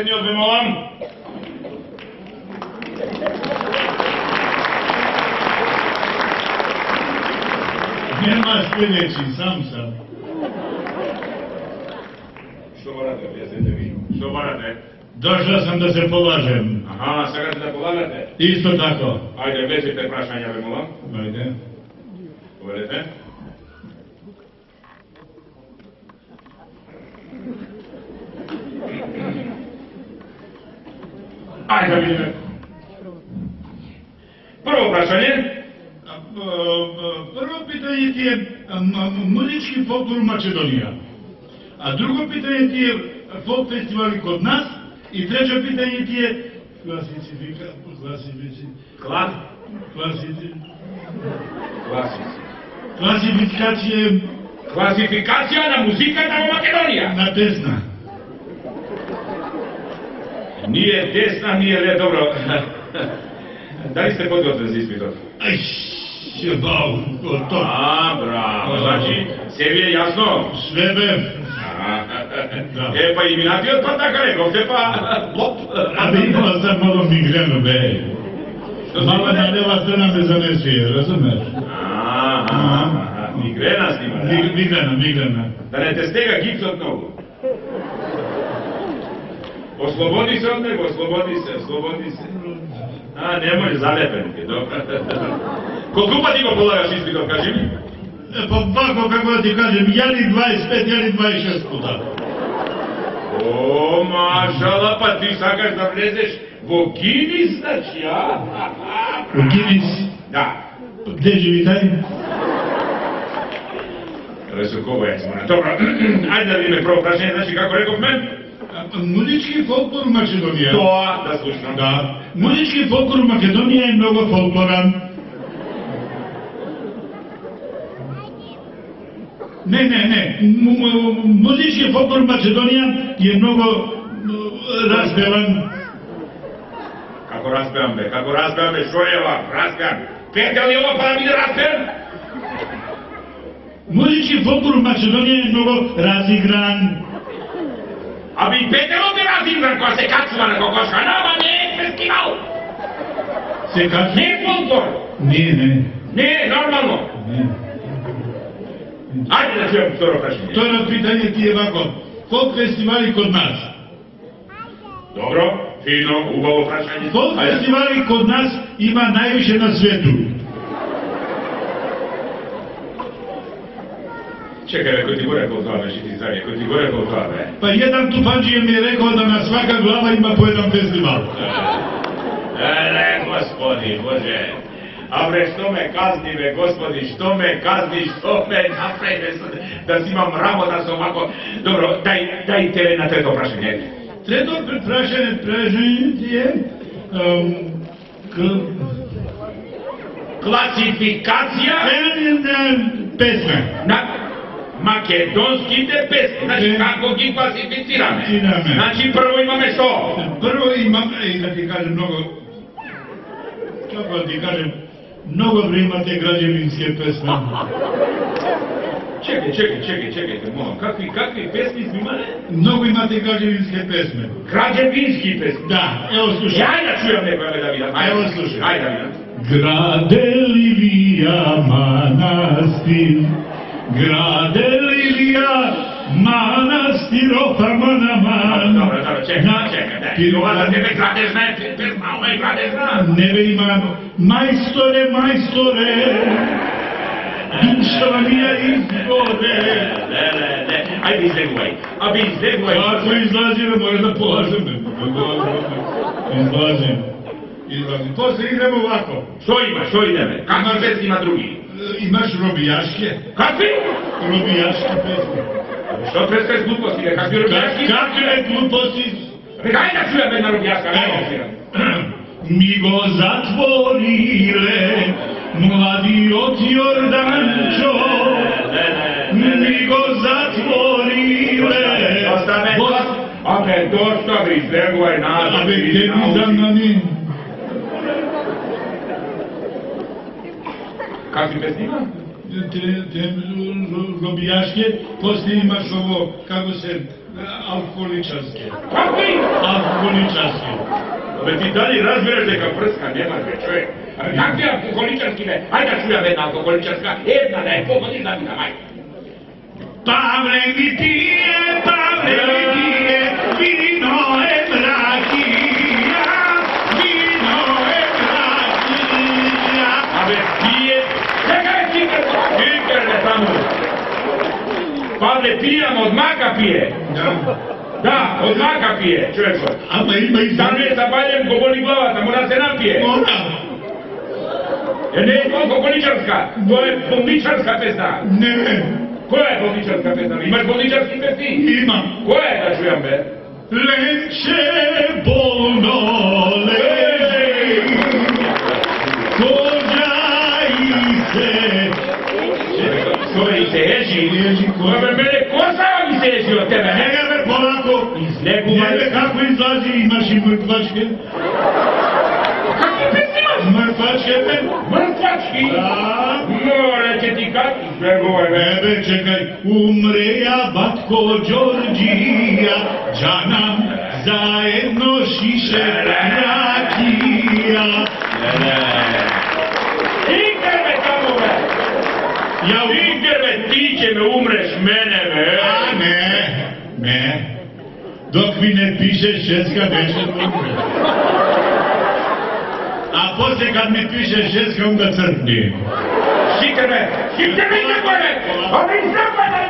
следниот ве молам. Нема следеći, сам. Што барате, објаснете ми? Што барате? Дошла сам да се полажем. Аха, сакате да полагате? Исто тако. Ајде, влечете прашања, ве молам. Ајде. Поведете. Ајде да видиме. Прво прашање. Прво питање ти е музички фолклор Македонија. А друго питање ти е фолк фестивали код нас. И трето питање ти е Класификација на музиката во Македонија. На песна. Ние десна, ние ле, добро. Дали сте подготвен за испитот? Ај, бау, тоа. Браво, значи, се ви е јасно? Све бе. Па и минатиот пат така рековте, па лоп. Абе имала сам мало мигрено, бе. Мала на лева страна ме занесuje, разумеш? Мигрена снима, да? Мигрена. Да не те стега гипсот многу. Ослободи се од него, ослободи се. Немој залепен ти, добро. Колку пати го полагаш испитот, кажи ми? Па вако, како да ти кажем, јали 25, јали 26 пута. О, машала, па ти сакаш да влезеш во Гинис, значи, а? Во Гинис? Да. Где живи тај? Ресукова е змона. Добро, ајде да видиме прво прашање, значи, како рековме? Музички фолклор Македонија. Тоа, да слушам. Да. Музички фолклор Македонија е многу фолклоран. Не. Музички фолклор Македонија е многу распеван. Како распевам, бе? Шо е ова? Распевам. Пете ли ова па да биде распеван? Музички фолклор Македонија е многу разигран. Аби и Петеро би разигран кога се кацува на кокошка, ама не е фестивал. Се кацува? Не е фолклор. Не. Не е нормално. Ајде да чујам второ прашање. Второ питање ти е вако. Фолк фестивали код нас? Добро, фино, убаво прашање. Фолк фестивали код нас има највише на свету. Чекај, бе, кој ти го рекол тоа, бе, Шитизари, кој ти го рекол тоа, бе? Па еден тупанџија ми е рекол да на свака глава има по еден фестивал. Господи, Боже. Абре, што ме казни, бе, Господи, што ме направи, да си имам работа со вако. Добро, дај тебе на трето прашање. Трето прашање ти е... Класификација песна. на македонските песни. Значи, како ги класифицираме? Значи, прво имаме што? Прво имаме, и да ти кажем многу... Како да ти кажем, многу имате граѓевински песни. Чекајте, молам. Какви песни сме имале? Многу имате граѓевински песни. Граѓевински песни? Да, ево слушай. Јај да чујам некоја да видам. Ево слушай. Ајде да видам. Граде Ливија манастир, граде Ливија манастиров аман. Добро, чекај. Ова за тебе градежна е песна, ова е градежна. Не бе имам, мајсторе, душава ми ја изгоре. Ајде излегувај. Ако излазиме, може да полажеме. Излазим. После идемо овако. Што идеме? Какви песни има други? Имаш робијашке. Какви? Робијашки песни. Што прескаш глупости, бе? Какви робијашки? Какви глупости? Гај да чујаме една робијашка, Ми го затвориле младиот Јорданчо. Ми го затвориле. Абе, доста ви излегувај назад. Абе, ке ми замнани? Какви песни има? Робијашке, после имаш ово, како се, Alkoholičarske. Kakvi? Alkoholičarske. Ove ti dalje razbiraš neka prska, nema me čovjek. Kakvi alkoholičarski ne? Ajde da čujem jedna alkoholičarska, jedna ne, pogodi da mi damaj. Pavle mi pije, vino je mrakija, vino je mrakija. Ave pije, čekaj Ciker ne tamo. Pavle pijam, od maka pije. Da, od maka pije, čovječe. Ama ima i Da mi je sa baljem ko boli glava, da mora se napije. Mora. Jer ne je to alkoholičarska, to je bolničarska pesna. Ne, Koja je bolničarska pesna? Imaš bolničarski pesni? ima. Koja je da čujem be? Leće bolno leži, kođa i se. Koji se ježi? Ježi kođa. Ove mene kosa mi se ježi od tebe, ne? Njega me polako. Iz neku Njebe kako izlazi, imaš i mrtvačke. Kakvi pesni imaš? Mrtvačke me. Mrtvački? Da. More će ti kak izbjegovaj me. Ebe, čekaj, umre ja batko Đorđija, džanam zajedno šiše rakija. Iker me tamo me! Ja Iker me, ti će me umreš, mene me! A ne. Dok mi ne pišeš ženska neće umre. A poslije kad mi pišeš ženska onda crkni. Šiter me! Šiter me, izbjegoj me! Ovi izbjegoj me!